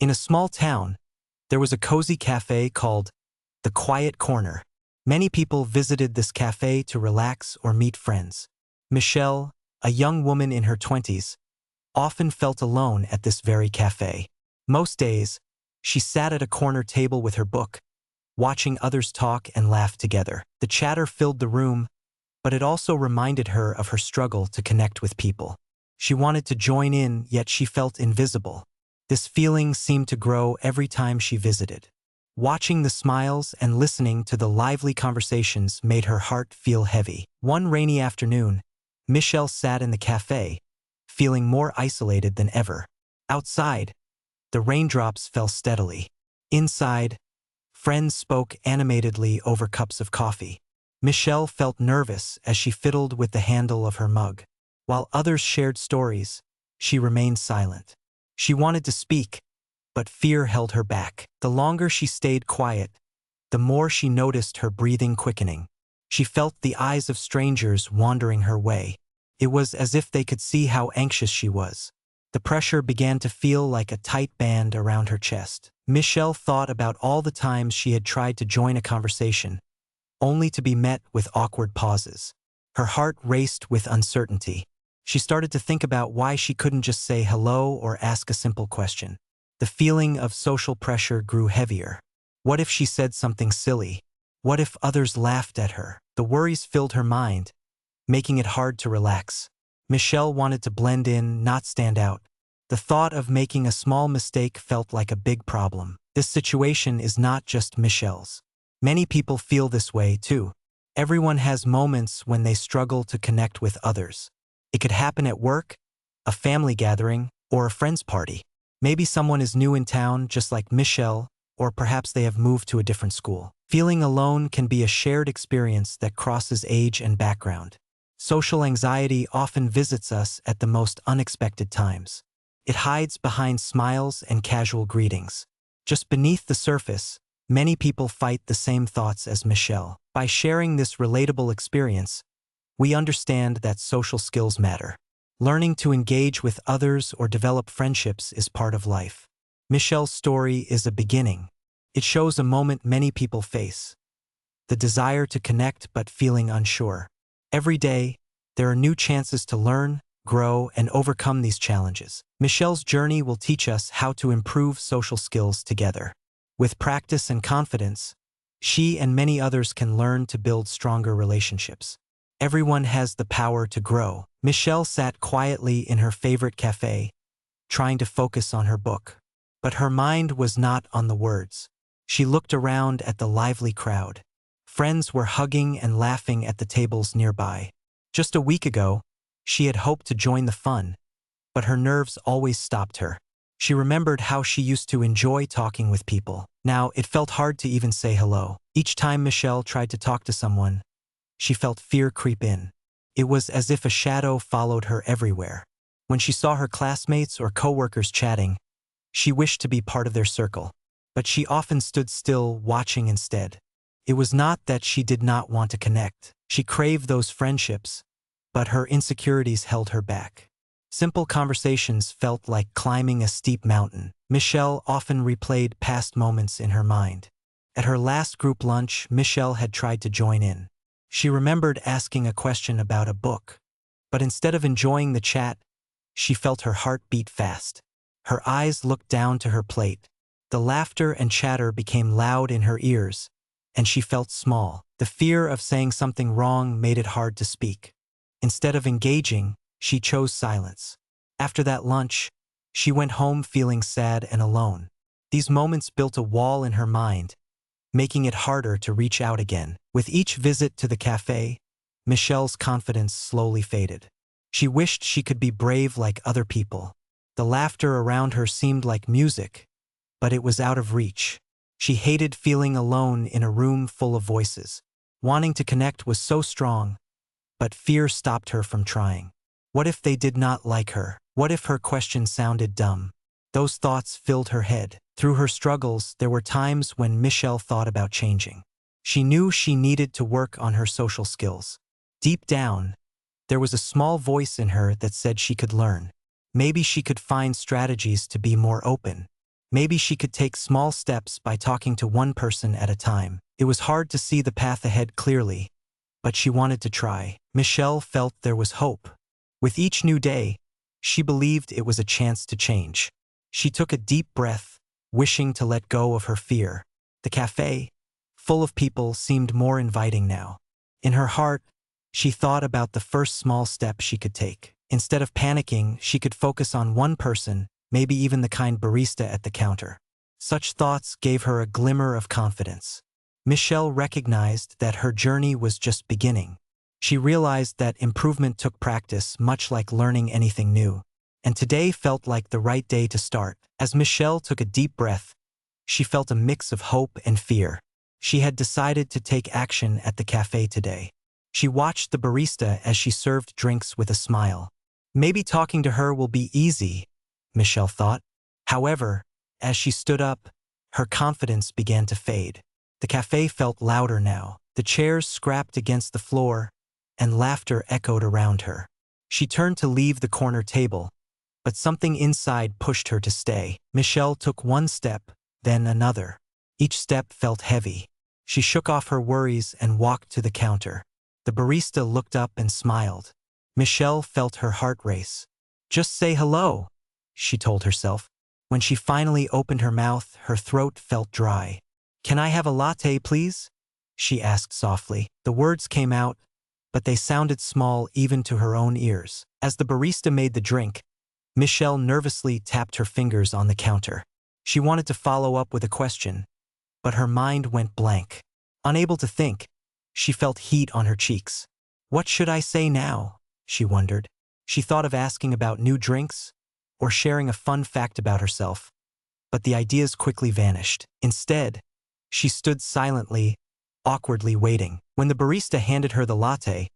In a small town, there was a cozy cafe called the Quiet Corner. Many people visited this cafe to relax or meet friends. Michelle, a young woman in her 20s, often felt alone at this very cafe. Most days, she sat at a corner table with her book, watching others talk and laugh together. The chatter filled the room, but it also reminded her of her struggle to connect with people. She wanted to join in, yet she felt invisible. This feeling seemed to grow every time she visited. Watching the smiles and listening to the lively conversations made her heart feel heavy. One rainy afternoon, Michelle sat in the cafe, feeling more isolated than ever. Outside, the raindrops fell steadily. Inside, friends spoke animatedly over cups of coffee. Michelle felt nervous as she fiddled with the handle of her mug. While others shared stories, she remained silent. She wanted to speak, but fear held her back. The longer she stayed quiet, the more she noticed her breathing quickening. She felt the eyes of strangers wandering her way. It was as if they could see how anxious she was. The pressure began to feel like a tight band around her chest. Michelle thought about all the times she had tried to join a conversation, only to be met with awkward pauses. Her heart raced with uncertainty. She started to think about why she couldn't just say hello or ask a simple question. The feeling of social pressure grew heavier. What if she said something silly? What if others laughed at her? The worries filled her mind, making it hard to relax. Michelle wanted to blend in, not stand out. The thought of making a small mistake felt like a big problem. This situation is not just Michelle's. Many people feel this way too. Everyone has moments when they struggle to connect with others. It could happen at work, a family gathering, or a friend's party. Maybe someone is new in town, just like Michelle, or perhaps they have moved to a different school. Feeling alone can be a shared experience that crosses age and background. Social anxiety often visits us at the most unexpected times. It hides behind smiles and casual greetings. Just beneath the surface, many people fight the same thoughts as Michelle. By sharing this relatable experience, we understand that social skills matter. Learning to engage with others or develop friendships is part of life. Michelle's story is a beginning. It shows a moment many people face: the desire to connect but feeling unsure. Every day, there are new chances to learn, grow, and overcome these challenges. Michelle's journey will teach us how to improve social skills together. With practice and confidence, she and many others can learn to build stronger relationships. Everyone has the power to grow. Michelle sat quietly in her favorite cafe, trying to focus on her book. But her mind was not on the words. She looked around at the lively crowd. Friends were hugging and laughing at the tables nearby. Just a week ago, she had hoped to join the fun, but her nerves always stopped her. She remembered how she used to enjoy talking with people. Now, it felt hard to even say hello. Each time Michelle tried to talk to someone, she felt fear creep in. It was as if a shadow followed her everywhere. When she saw her classmates or coworkers chatting, she wished to be part of their circle, but she often stood still, watching instead. It was not that she did not want to connect. She craved those friendships, but her insecurities held her back. Simple conversations felt like climbing a steep mountain. Michelle often replayed past moments in her mind. At her last group lunch, Michelle had tried to join in. She remembered asking a question about a book, but instead of enjoying the chat, she felt her heart beat fast. Her eyes looked down to her plate. The laughter and chatter became loud in her ears, and she felt small. The fear of saying something wrong made it hard to speak. Instead of engaging, she chose silence. After that lunch, she went home feeling sad and alone. These moments built a wall in her mind, making it harder to reach out again. With each visit to the cafe, Michelle's confidence slowly faded. She wished she could be brave like other people. The laughter around her seemed like music, but it was out of reach. She hated feeling alone in a room full of voices. Wanting to connect was so strong, but fear stopped her from trying. What if they did not like her? What if her question sounded dumb? Those thoughts filled her head. Through her struggles, there were times when Michelle thought about changing. She knew she needed to work on her social skills. Deep down, there was a small voice in her that said she could learn. Maybe she could find strategies to be more open. Maybe she could take small steps by talking to one person at a time. It was hard to see the path ahead clearly, but she wanted to try. Michelle felt there was hope. With each new day, she believed it was a chance to change. She took a deep breath, wishing to let go of her fear. The cafe, full of people, seemed more inviting now. In her heart, she thought about the first small step she could take. Instead of panicking, she could focus on one person, maybe even the kind barista at the counter. Such thoughts gave her a glimmer of confidence. Michelle recognized that her journey was just beginning. She realized that improvement took practice, much like learning anything new. And today felt like the right day to start. As Michelle took a deep breath, she felt a mix of hope and fear. She had decided to take action at the cafe today. She watched the barista as she served drinks with a smile. Maybe talking to her will be easy, Michelle thought. However, as she stood up, her confidence began to fade. The cafe felt louder now. The chairs scraped against the floor, and laughter echoed around her. She turned to leave the corner table, but something inside pushed her to stay. Michelle took one step, then another. Each step felt heavy. She shook off her worries and walked to the counter. The barista looked up and smiled. Michelle felt her heart race. "Just say hello," she told herself. When she finally opened her mouth, her throat felt dry. "Can I have a latte, please?" she asked softly. The words came out, but they sounded small even to her own ears. As the barista made the drink, Michelle nervously tapped her fingers on the counter. She wanted to follow up with a question, but her mind went blank. Unable to think, she felt heat on her cheeks. What should I say now? She wondered. She thought of asking about new drinks or sharing a fun fact about herself, but the ideas quickly vanished. Instead, she stood silently, awkwardly waiting. When the barista handed her the latte,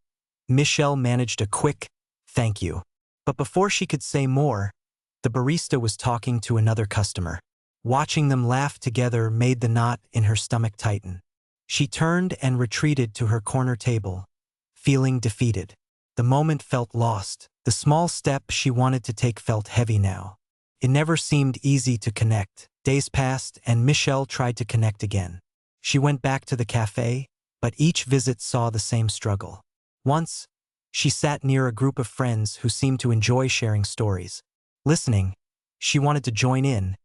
Michelle managed a quick, "Thank you." But before she could say more, the barista was talking to another customer. Watching them laugh together made the knot in her stomach tighten. She turned and retreated to her corner table, feeling defeated. The moment felt lost. The small step she wanted to take felt heavy now. It never seemed easy to connect. Days passed and Michelle tried to connect again. She went back to the cafe, but each visit saw the same struggle. Once, she sat near a group of friends who seemed to enjoy sharing stories. Listening, she wanted to join in,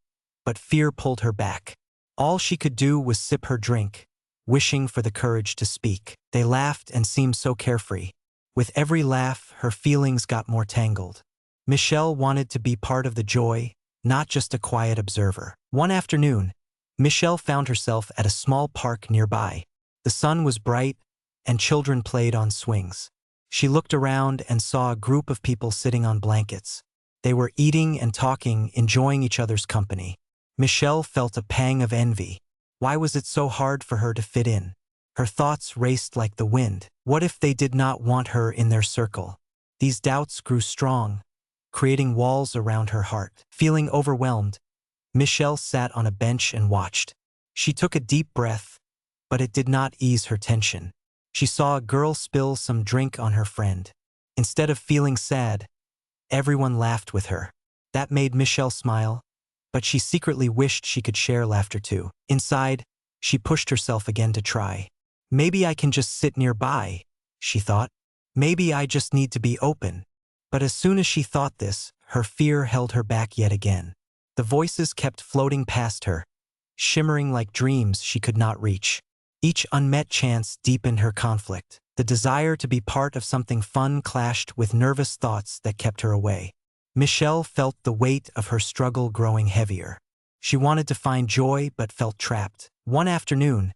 but fear pulled her back. All she could do was sip her drink, wishing for the courage to speak. They laughed and seemed so carefree. With every laugh, her feelings got more tangled. Michelle wanted to be part of the joy, not just a quiet observer. One afternoon, Michelle found herself at a small park nearby. The sun was bright, and children played on swings. She looked around and saw a group of people sitting on blankets. They were eating and talking, enjoying each other's company. Michelle felt a pang of envy. Why was it so hard for her to fit in? Her thoughts raced like the wind. What if they did not want her in their circle? These doubts grew strong, creating walls around her heart. Feeling overwhelmed, Michelle sat on a bench and watched. She took a deep breath, but it did not ease her tension. She saw a girl spill some drink on her friend. Instead of feeling sad, everyone laughed with her. That made Michelle smile, but she secretly wished she could share laughter too. Inside, she pushed herself again to try. Maybe I can just sit nearby, she thought. Maybe I just need to be open. But as soon as she thought this, her fear held her back yet again. The voices kept floating past her, shimmering like dreams she could not reach. Each unmet chance deepened her conflict. The desire to be part of something fun clashed with nervous thoughts that kept her away. Michelle felt the weight of her struggle growing heavier. She wanted to find joy but felt trapped. One afternoon,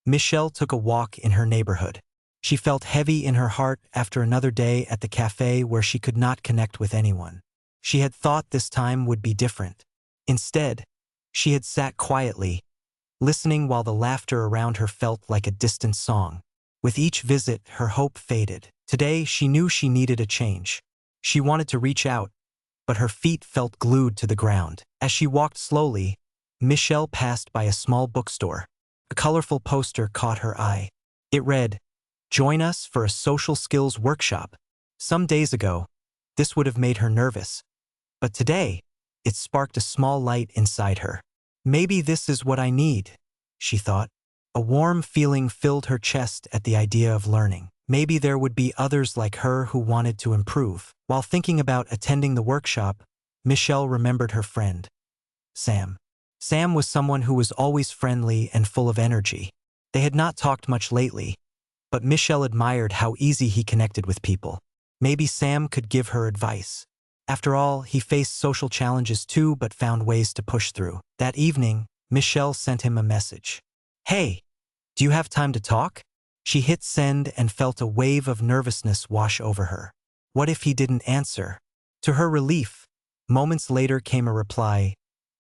Michelle took a walk in her neighborhood. She felt heavy in her heart after another day at the cafe where she could not connect with anyone. She had thought this time would be different. Instead, she had sat quietly, listening while the laughter around her felt like a distant song. With each visit, her hope faded. Today, she knew she needed a change. She wanted to reach out, but her feet felt glued to the ground. As she walked slowly, Michelle passed by a small bookstore. A colorful poster caught her eye. It read, "Join us for a social skills workshop." Some days ago, this would have made her nervous, but today, it sparked a small light inside her. Maybe this is what I need, she thought. A warm feeling filled her chest at the idea of learning. Maybe there would be others like her who wanted to improve. While thinking about attending the workshop, Michelle remembered her friend, Sam. Sam was someone who was always friendly and full of energy. They had not talked much lately, but Michelle admired how easy he connected with people. Maybe Sam could give her advice. After all, he faced social challenges too but found ways to push through. That evening, Michelle sent him a message. "Hey, do you have time to talk?" She hit send and felt a wave of nervousness wash over her. What if he didn't answer? To her relief, moments later came a reply,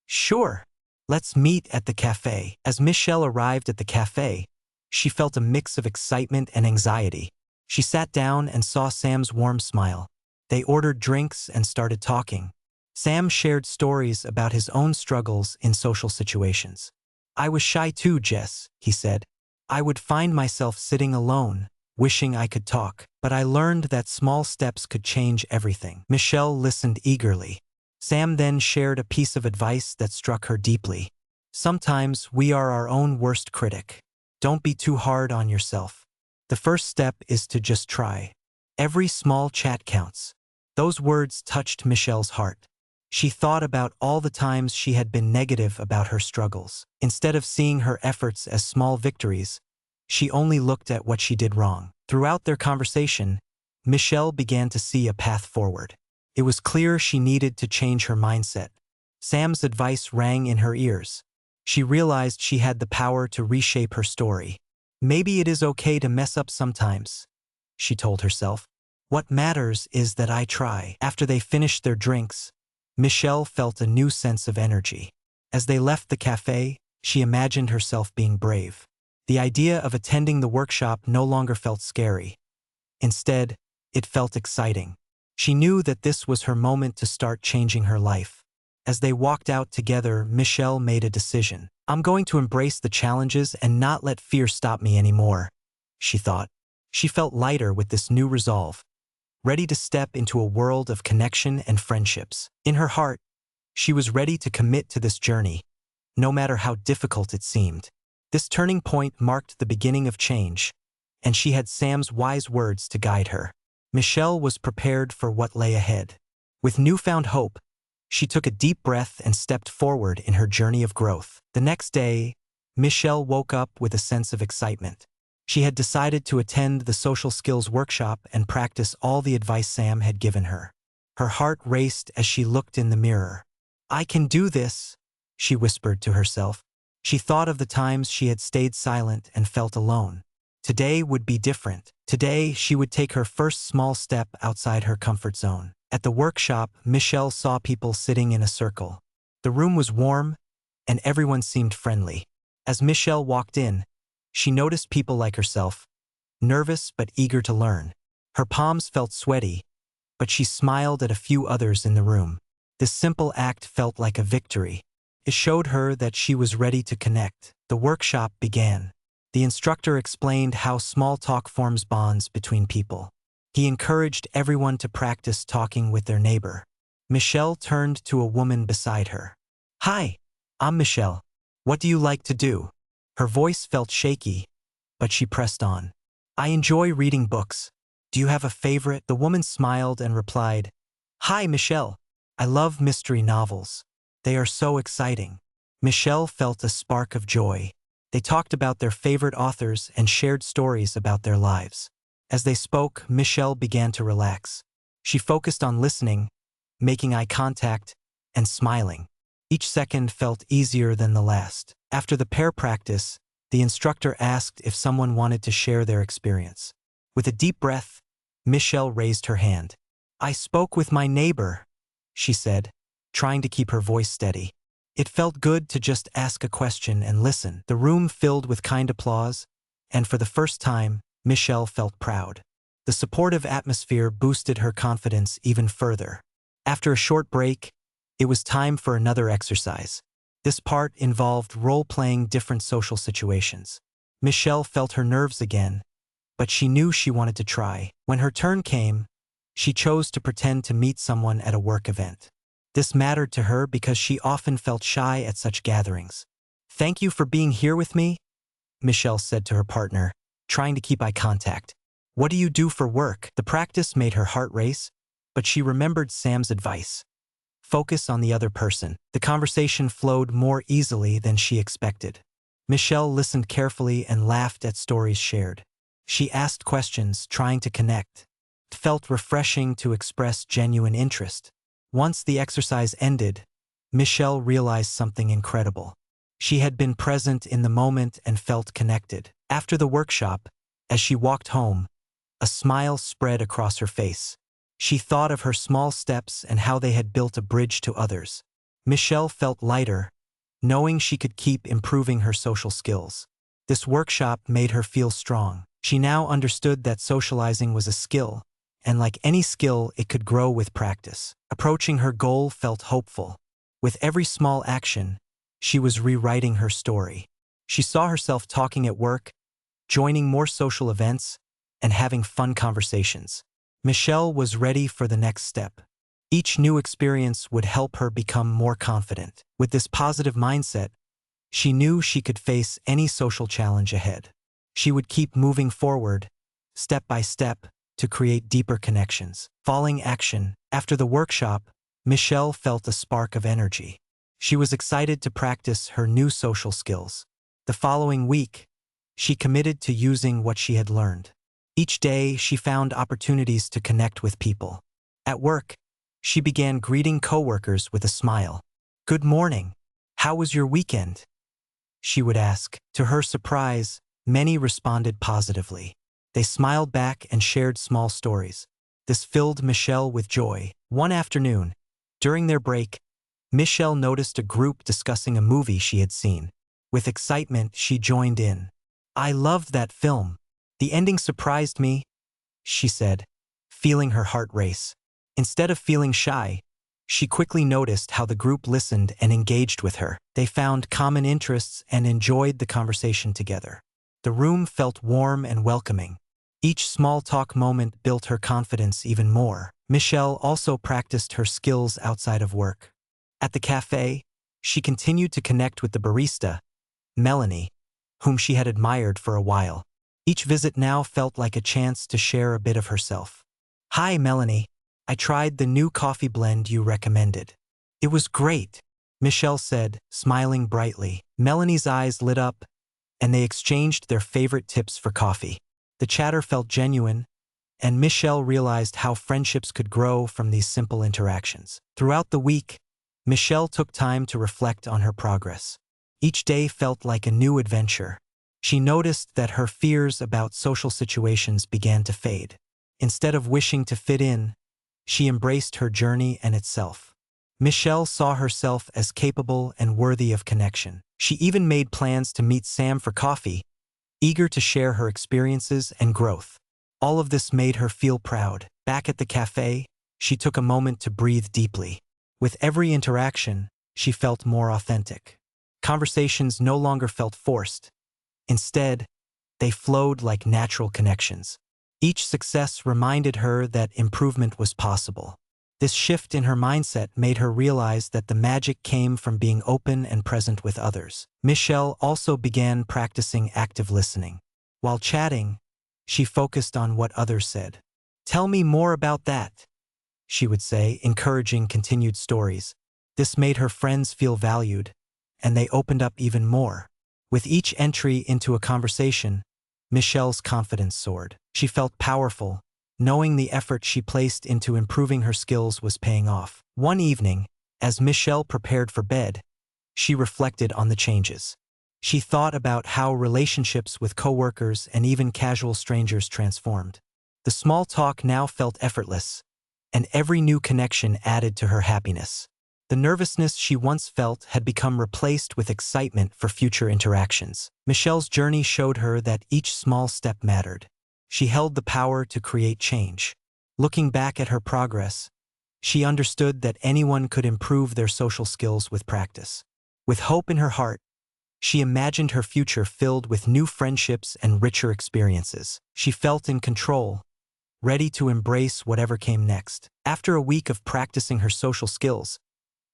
"Sure, let's meet at the cafe." As Michelle arrived at the cafe, she felt a mix of excitement and anxiety. She sat down and saw Sam's warm smile. They ordered drinks and started talking. Sam shared stories about his own struggles in social situations. "I was shy too, Jess," he said. "I would find myself sitting alone, wishing I could talk. But I learned that small steps could change everything." Michelle listened eagerly. Sam then shared a piece of advice that struck her deeply. "Sometimes we are our own worst critic. Don't be too hard on yourself. The first step is to just try. Every small chat counts." Those words touched Michelle's heart. She thought about all the times she had been negative about her struggles. Instead of seeing her efforts as small victories, she only looked at what she did wrong. Throughout their conversation, Michelle began to see a path forward. It was clear she needed to change her mindset. Sam's advice rang in her ears. She realized she had the power to reshape her story. "Maybe it is okay to mess up sometimes," she told herself. "What matters is that I try." After they finished their drinks, Michelle felt a new sense of energy. As they left the cafe, she imagined herself being brave. The idea of attending the workshop no longer felt scary. Instead, it felt exciting. She knew that this was her moment to start changing her life. As they walked out together, Michelle made a decision. "I'm going to embrace the challenges and not let fear stop me anymore," she thought. She felt lighter with this new resolve, ready to step into a world of connection and friendships. In her heart, she was ready to commit to this journey, no matter how difficult it seemed. This turning point marked the beginning of change, and she had Sam's wise words to guide her. Michelle was prepared for what lay ahead. With newfound hope, she took a deep breath and stepped forward in her journey of growth. The next day, Michelle woke up with a sense of excitement. She had decided to attend the social skills workshop and practice all the advice Sam had given her. Her heart raced as she looked in the mirror. "I can do this," she whispered to herself. She thought of the times she had stayed silent and felt alone. Today would be different. Today, she would take her first small step outside her comfort zone. At the workshop, Michelle saw people sitting in a circle. The room was warm, and everyone seemed friendly. As Michelle walked in, she noticed people like herself, nervous but eager to learn. Her palms felt sweaty, but she smiled at a few others in the room. This simple act felt like a victory. It showed her that she was ready to connect. The workshop began. The instructor explained how small talk forms bonds between people. He encouraged everyone to practice talking with their neighbor. Michelle turned to a woman beside her. "Hi, I'm Michelle. What do you like to do?" Her voice felt shaky, but she pressed on. "I enjoy reading books. Do you have a favorite?" The woman smiled and replied, "Hi, Michelle. I love mystery novels. They are so exciting." Michelle felt a spark of joy. They talked about their favorite authors and shared stories about their lives. As they spoke, Michelle began to relax. She focused on listening, making eye contact, and smiling. Each second felt easier than the last. After the pair practice, the instructor asked if someone wanted to share their experience. With a deep breath, Michelle raised her hand. "I spoke with my neighbor," she said, trying to keep her voice steady. It felt good to just ask a question and listen. The room filled with kind applause, and for the first time, Michelle felt proud. The supportive atmosphere boosted her confidence even further. After a short break, it was time for another exercise. This part involved role-playing different social situations. Michelle felt her nerves again, but she knew she wanted to try. When her turn came, she chose to pretend to meet someone at a work event. This mattered to her because she often felt shy at such gatherings. "Thank you for being here with me," Michelle said to her partner, trying to keep eye contact. "What do you do for work?" The practice made her heart race, but she remembered Sam's advice. Focus on the other person. The conversation flowed more easily than she expected. Michelle listened carefully and laughed at stories shared. She asked questions, trying to connect. It felt refreshing to express genuine interest. Once the exercise ended, Michelle realized something incredible. She had been present in the moment and felt connected. After the workshop, as she walked home, a smile spread across her face. She thought of her small steps and how they had built a bridge to others. Michelle felt lighter, knowing she could keep improving her social skills. This workshop made her feel strong. She now understood that socializing was a skill, and like any skill, it could grow with practice. Approaching her goal felt hopeful. With every small action, she was rewriting her story. She saw herself talking at work, joining more social events, and having fun conversations. Michelle was ready for the next step. Each new experience would help her become more confident. With this positive mindset, she knew she could face any social challenge ahead. She would keep moving forward, step by step, to create deeper connections. Following action, after the workshop, Michelle felt a spark of energy. She was excited to practice her new social skills. The following week, she committed to using what she had learned. Each day, she found opportunities to connect with people. At work, she began greeting coworkers with a smile. "Good morning. How was your weekend?" she would ask. To her surprise, many responded positively. They smiled back and shared small stories. This filled Michelle with joy. One afternoon, during their break, Michelle noticed a group discussing a movie she had seen. With excitement, she joined in. "I loved that film. The ending surprised me," she said, feeling her heart race. Instead of feeling shy, she quickly noticed how the group listened and engaged with her. They found common interests and enjoyed the conversation together. The room felt warm and welcoming. Each small talk moment built her confidence even more. Michelle also practiced her skills outside of work. At the cafe, she continued to connect with the barista, Melanie, whom she had admired for a while. Each visit now felt like a chance to share a bit of herself. "Hi, Melanie. I tried the new coffee blend you recommended. It was great," Michelle said, smiling brightly. Melanie's eyes lit up, and they exchanged their favorite tips for coffee. The chatter felt genuine, and Michelle realized how friendships could grow from these simple interactions. Throughout the week, Michelle took time to reflect on her progress. Each day felt like a new adventure. She noticed that her fears about social situations began to fade. Instead of wishing to fit in, she embraced her journey and itself. Michelle saw herself as capable and worthy of connection. She even made plans to meet Sam for coffee, eager to share her experiences and growth. All of this made her feel proud. Back at the cafe, she took a moment to breathe deeply. With every interaction, she felt more authentic. Conversations no longer felt forced. Instead, they flowed like natural connections. Each success reminded her that improvement was possible. This shift in her mindset made her realize that the magic came from being open and present with others. Michelle also began practicing active listening. While chatting, she focused on what others said. "Tell me more about that," she would say, encouraging continued stories. This made her friends feel valued, and they opened up even more. With each entry into a conversation, Michelle's confidence soared. She felt powerful, knowing the effort she placed into improving her skills was paying off. One evening, as Michelle prepared for bed, she reflected on the changes. She thought about how relationships with coworkers and even casual strangers transformed. The small talk now felt effortless, and every new connection added to her happiness. The nervousness she once felt had become replaced with excitement for future interactions. Michelle's journey showed her that each small step mattered. She held the power to create change. Looking back at her progress, she understood that anyone could improve their social skills with practice. With hope in her heart, she imagined her future filled with new friendships and richer experiences. She felt in control, ready to embrace whatever came next. After a week of practicing her social skills,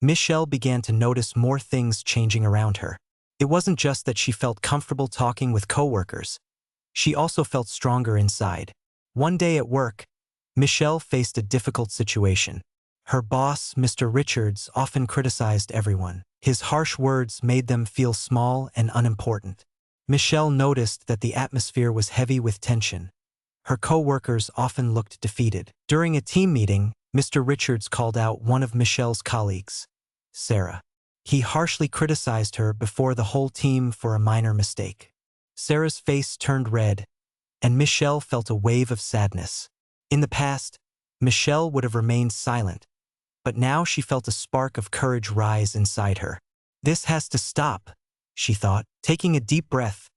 Michelle began to notice more things changing around her. It wasn't just that she felt comfortable talking with coworkers. She also felt stronger inside. One day at work, Michelle faced a difficult situation. Her boss, Mr. Richards, often criticized everyone. His harsh words made them feel small and unimportant. Michelle noticed that the atmosphere was heavy with tension. Her coworkers often looked defeated. During a team meeting, Mr. Richards called out one of Michelle's colleagues, Sarah. He harshly criticized her before the whole team for a minor mistake. Sarah's face turned red, and Michelle felt a wave of sadness. In the past, Michelle would have remained silent, but now she felt a spark of courage rise inside her. This has to stop, she thought. Taking a deep breath,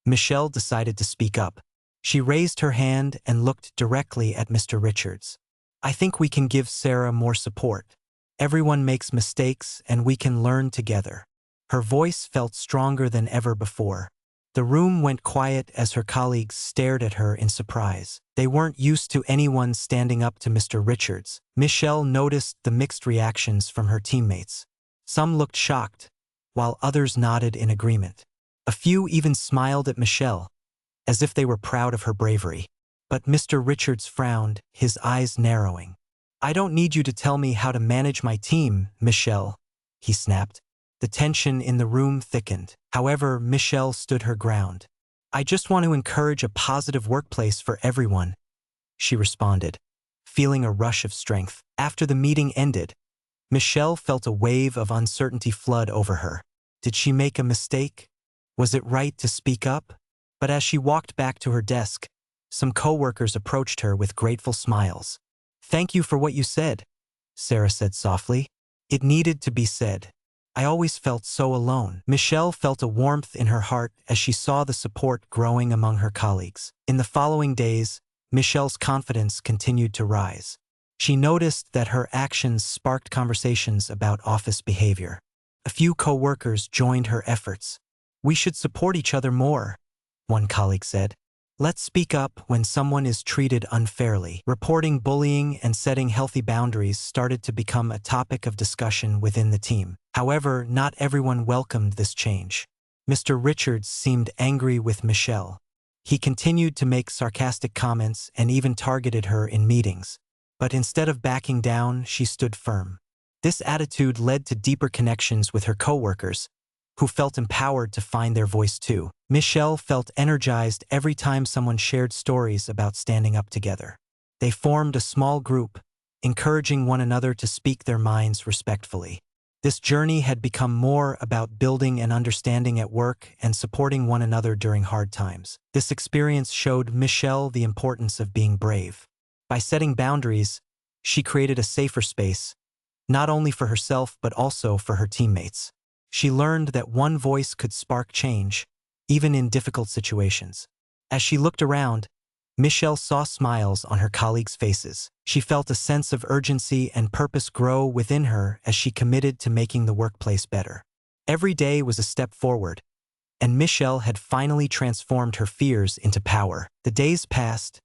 Michelle decided to speak up. She raised her hand and looked directly at Mr. Richards. I think we can give Sarah more support. Everyone makes mistakes and we can learn together. Her voice felt stronger than ever before. The room went quiet as her colleagues stared at her in surprise. They weren't used to anyone standing up to Mr. Richards. Michelle noticed the mixed reactions from her teammates. Some looked shocked, while others nodded in agreement. A few even smiled at Michelle, as if they were proud of her bravery. But Mr. Richards frowned, his eyes narrowing. I don't need you to tell me how to manage my team, Michelle, he snapped. The tension in the room thickened. However, Michelle stood her ground. I just want to encourage a positive workplace for everyone, she responded, feeling a rush of strength. After the meeting ended, Michelle felt a wave of uncertainty flood over her. Did she make a mistake? Was it right to speak up? But as she walked back to her desk, some coworkers approached her with grateful smiles. Thank you for what you said, Sarah said softly. It needed to be said. I always felt so alone. Michelle felt a warmth in her heart as she saw the support growing among her colleagues. In the following days, Michelle's confidence continued to rise. She noticed that her actions sparked conversations about office behavior. A few co-workers joined her efforts. We should support each other more, one colleague said. Let's speak up when someone is treated unfairly. Reporting bullying and setting healthy boundaries started to become a topic of discussion within the team. However, not everyone welcomed this change. Mr. Richards seemed angry with Michelle. He continued to make sarcastic comments and even targeted her in meetings. But instead of backing down, she stood firm. This attitude led to deeper connections with her coworkers, who felt empowered to find their voice too. Michelle felt energized every time someone shared stories about standing up together. They formed a small group, encouraging one another to speak their minds respectfully. This journey had become more about building an understanding at work and supporting one another during hard times. This experience showed Michelle the importance of being brave. By setting boundaries, she created a safer space, not only for herself but also for her teammates. She learned that one voice could spark change, even in difficult situations. As she looked around, Michelle saw smiles on her colleagues' faces. She felt a sense of urgency and purpose grow within her as she committed to making the workplace better. Every day was a step forward, and Michelle had finally transformed her fears into power. The days passed,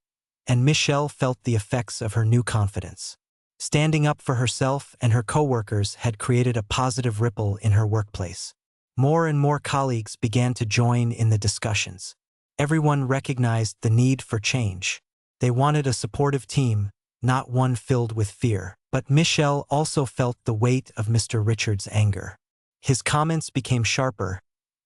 and Michelle felt the effects of her new confidence. Standing up for herself and her coworkers had created a positive ripple in her workplace. More and more colleagues began to join in the discussions. Everyone recognized the need for change. They wanted a supportive team, not one filled with fear. But Michelle also felt the weight of Mr. Richards' anger. His comments became sharper,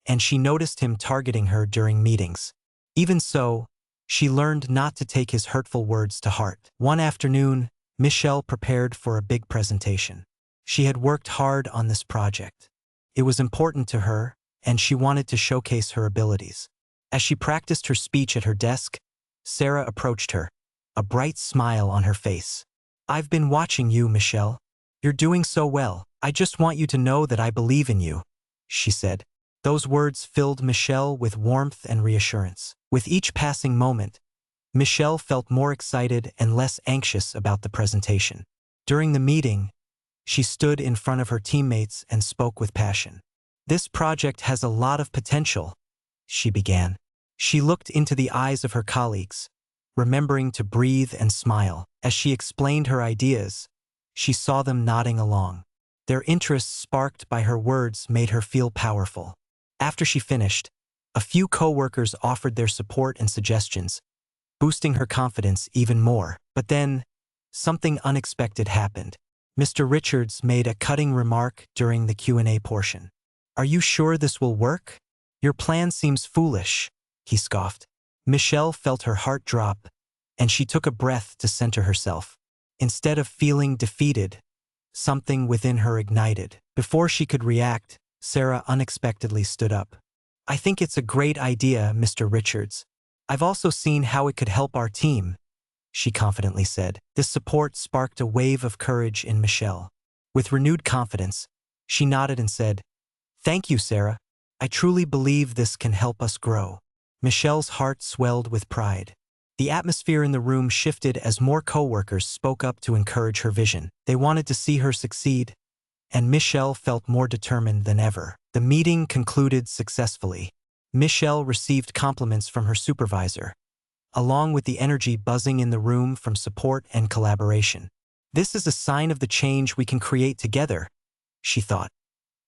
and she noticed him targeting her during meetings. Even so, she learned not to take his hurtful words to heart. One afternoon, Michelle prepared for a big presentation. She had worked hard on this project. It was important to her, and she wanted to showcase her abilities. As she practiced her speech at her desk, Sarah approached her, a bright smile on her face. I've been watching you, Michelle. You're doing so well. I just want you to know that I believe in you, she said. Those words filled Michelle with warmth and reassurance. With each passing moment, Michelle felt more excited and less anxious about the presentation. During the meeting, she stood in front of her teammates and spoke with passion. This project has a lot of potential, she began. She looked into the eyes of her colleagues, remembering to breathe and smile. As she explained her ideas, she saw them nodding along. Their interest sparked by her words made her feel powerful. After she finished, a few co-workers offered their support and suggestions, boosting her confidence even more. But then, something unexpected happened. Mr. Richards made a cutting remark during the Q&A portion. "Are you sure this will work? Your plan seems foolish," he scoffed. Michelle felt her heart drop, and she took a breath to center herself. Instead of feeling defeated, something within her ignited. Before she could react, Sarah unexpectedly stood up. "I think it's a great idea, Mr. Richards. I've also seen how it could help our team," she confidently said. This support sparked a wave of courage in Michelle. With renewed confidence, she nodded and said, "Thank you, Sarah. I truly believe this can help us grow." Michelle's heart swelled with pride. The atmosphere in the room shifted as more co-workers spoke up to encourage her vision. They wanted to see her succeed, and Michelle felt more determined than ever. The meeting concluded successfully. Michelle received compliments from her supervisor, along with the energy buzzing in the room from support and collaboration. "This is a sign of the change we can create together," she thought.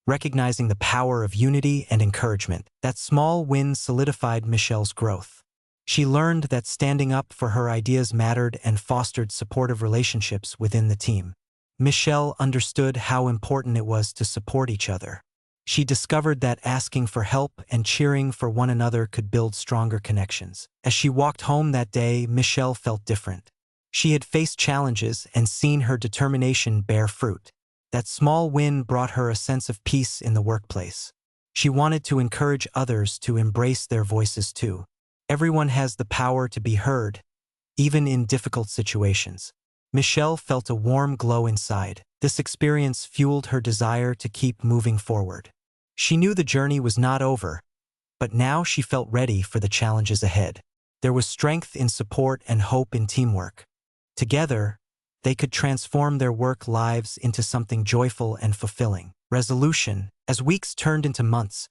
Recognizing the power of unity and encouragement, that small win solidified Michelle's growth. She learned that standing up for her ideas mattered and fostered supportive relationships within the team. Michelle understood how important it was to support each other. She discovered that asking for help and cheering for one another could build stronger connections. As she walked home that day, Michelle felt different. She had faced challenges and seen her determination bear fruit. That small win brought her a sense of peace in the workplace. She wanted to encourage others to embrace their voices too. Everyone has the power to be heard, even in difficult situations. Michelle felt a warm glow inside. This experience fueled her desire to keep moving forward. She knew the journey was not over, but now she felt ready for the challenges ahead. There was strength in support and hope in teamwork. Together, they could transform their work lives into something joyful and fulfilling. Resolution. As weeks turned into months,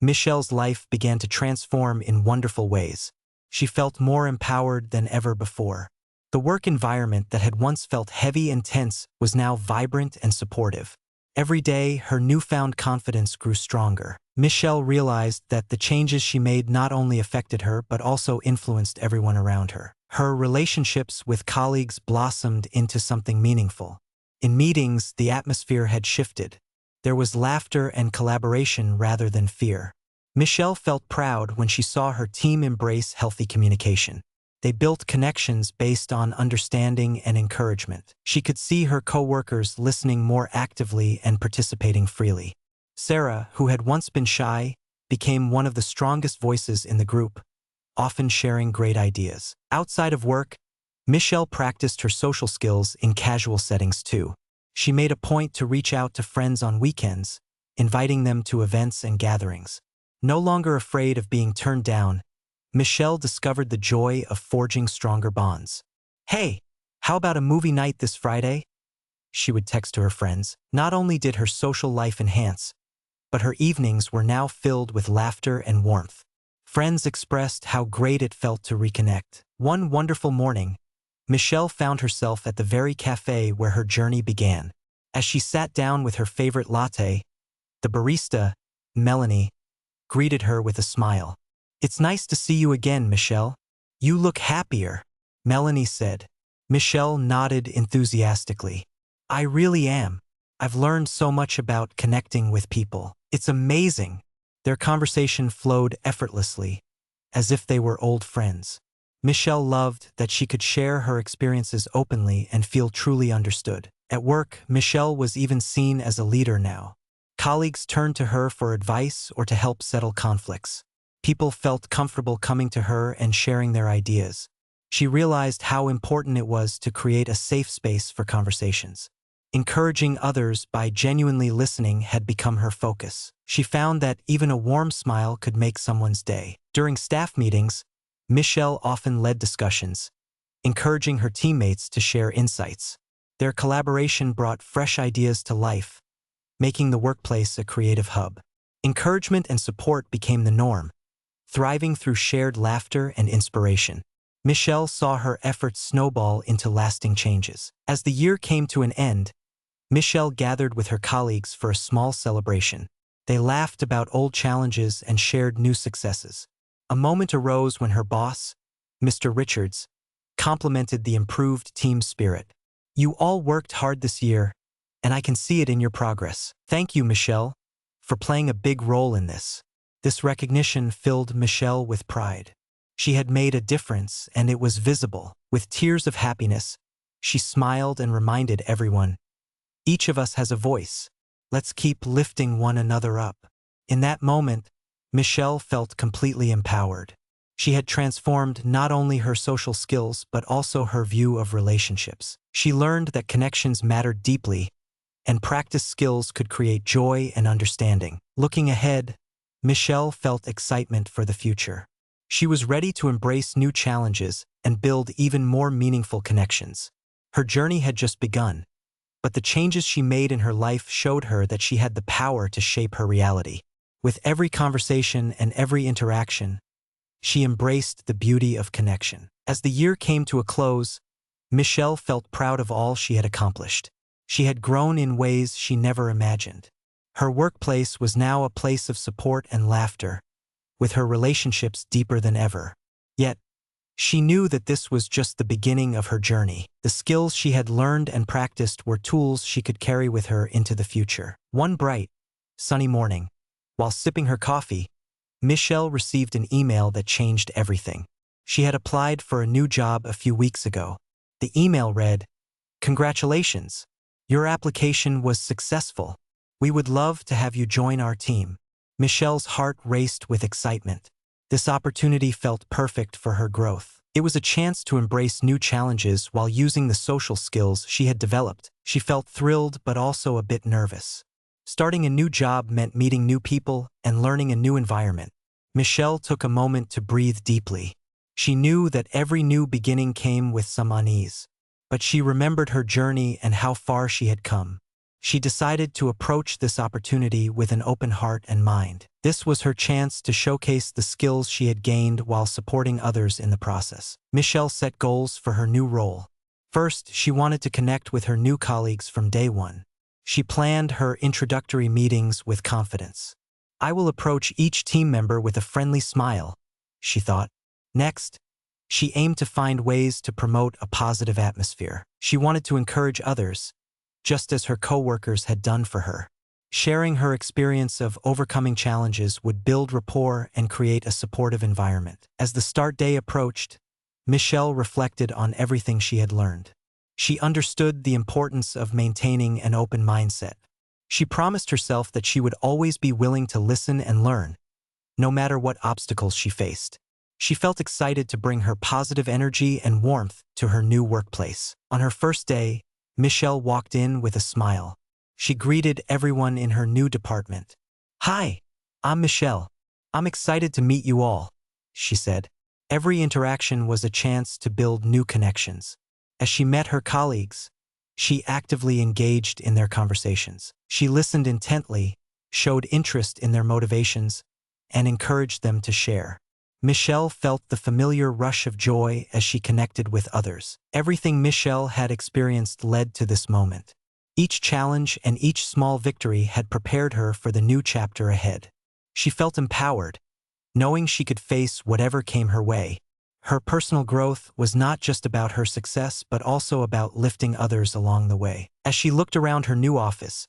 Michelle's life began to transform in wonderful ways. She felt more empowered than ever before. The work environment that had once felt heavy and tense was now vibrant and supportive. Every day, her newfound confidence grew stronger. Michelle realized that the changes she made not only affected her but also influenced everyone around her. Her relationships with colleagues blossomed into something meaningful. In meetings, the atmosphere had shifted. There was laughter and collaboration rather than fear. Michelle felt proud when she saw her team embrace healthy communication. They built connections based on understanding and encouragement. She could see her coworkers listening more actively and participating freely. Sarah, who had once been shy, became one of the strongest voices in the group, often sharing great ideas. Outside of work, Michelle practiced her social skills in casual settings too. She made a point to reach out to friends on weekends, inviting them to events and gatherings. No longer afraid of being turned down, Michelle discovered the joy of forging stronger bonds. "Hey, how about a movie night this Friday?" she would text to her friends. Not only did her social life enhance, but her evenings were now filled with laughter and warmth. Friends expressed how great it felt to reconnect. One wonderful morning, Michelle found herself at the very cafe where her journey began. As she sat down with her favorite latte, the barista, Melanie, greeted her with a smile. "It's nice to see you again, Michelle. You look happier," Melanie said. Michelle nodded enthusiastically. "I really am. I've learned so much about connecting with people. It's amazing." Their conversation flowed effortlessly, as if they were old friends. Michelle loved that she could share her experiences openly and feel truly understood. At work, Michelle was even seen as a leader now. Colleagues turned to her for advice or to help settle conflicts. People felt comfortable coming to her and sharing their ideas. She realized how important it was to create a safe space for conversations. Encouraging others by genuinely listening had become her focus. She found that even a warm smile could make someone's day. During staff meetings, Michelle often led discussions, encouraging her teammates to share insights. Their collaboration brought fresh ideas to life, making the workplace a creative hub. Encouragement and support became the norm, thriving through shared laughter and inspiration. Michelle saw her efforts snowball into lasting changes. As the year came to an end, Michelle gathered with her colleagues for a small celebration. They laughed about old challenges and shared new successes. A moment arose when her boss, Mr. Richards, complimented the improved team spirit. "You all worked hard this year, and I can see it in your progress. Thank you, Michelle, for playing a big role in this." This recognition filled Michelle with pride. She had made a difference, and it was visible. With tears of happiness, she smiled and reminded everyone, "Each of us has a voice. Let's keep lifting one another up." In that moment, Michelle felt completely empowered. She had transformed not only her social skills but also her view of relationships. She learned that connections mattered deeply, and practice skills could create joy and understanding. Looking ahead, Michelle felt excitement for the future. She was ready to embrace new challenges and build even more meaningful connections. Her journey had just begun, but the changes she made in her life showed her that she had the power to shape her reality. With every conversation and every interaction, she embraced the beauty of connection. As the year came to a close, Michelle felt proud of all she had accomplished. She had grown in ways she never imagined. Her workplace was now a place of support and laughter, with her relationships deeper than ever. Yet, she knew that this was just the beginning of her journey. The skills she had learned and practiced were tools she could carry with her into the future. One bright, sunny morning, while sipping her coffee, Michelle received an email that changed everything. She had applied for a new job a few weeks ago. The email read, "Congratulations! Your application was successful. We would love to have you join our team." Michelle's heart raced with excitement. This opportunity felt perfect for her growth. It was a chance to embrace new challenges while using the social skills she had developed. She felt thrilled but also a bit nervous. Starting a new job meant meeting new people and learning a new environment. Michelle took a moment to breathe deeply. She knew that every new beginning came with some unease, but she remembered her journey and how far she had come. She decided to approach this opportunity with an open heart and mind. This was her chance to showcase the skills she had gained while supporting others in the process. Michelle set goals for her new role. First, she wanted to connect with her new colleagues from day one. She planned her introductory meetings with confidence. "I will approach each team member with a friendly smile," she thought. Next, she aimed to find ways to promote a positive atmosphere. She wanted to encourage others, just as her coworkers had done for her. Sharing her experience of overcoming challenges would build rapport and create a supportive environment. As the start day approached, Michelle reflected on everything she had learned. She understood the importance of maintaining an open mindset. She promised herself that she would always be willing to listen and learn, no matter what obstacles she faced. She felt excited to bring her positive energy and warmth to her new workplace. On her first day, Michelle walked in with a smile. She greeted everyone in her new department. "Hi, I'm Michelle. I'm excited to meet you all," she said. Every interaction was a chance to build new connections. As she met her colleagues, she actively engaged in their conversations. She listened intently, showed interest in their motivations, and encouraged them to share. Michelle felt the familiar rush of joy as she connected with others. Everything Michelle had experienced led to this moment. Each challenge and each small victory had prepared her for the new chapter ahead. She felt empowered, knowing she could face whatever came her way. Her personal growth was not just about her success but also about lifting others along the way. As she looked around her new office,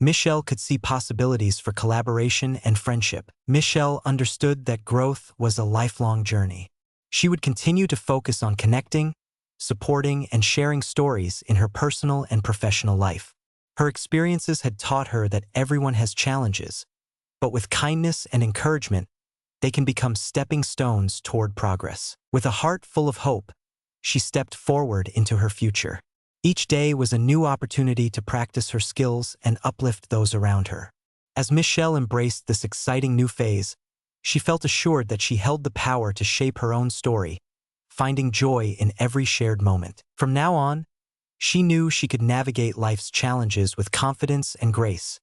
Michelle could see possibilities for collaboration and friendship. Michelle understood that growth was a lifelong journey. She would continue to focus on connecting, supporting, and sharing stories in her personal and professional life. Her experiences had taught her that everyone has challenges, but with kindness and encouragement, they can become stepping stones toward progress. With a heart full of hope, she stepped forward into her future. Each day was a new opportunity to practice her skills and uplift those around her. As Michelle embraced this exciting new phase, she felt assured that she held the power to shape her own story, finding joy in every shared moment. From now on, she knew she could navigate life's challenges with confidence and grace.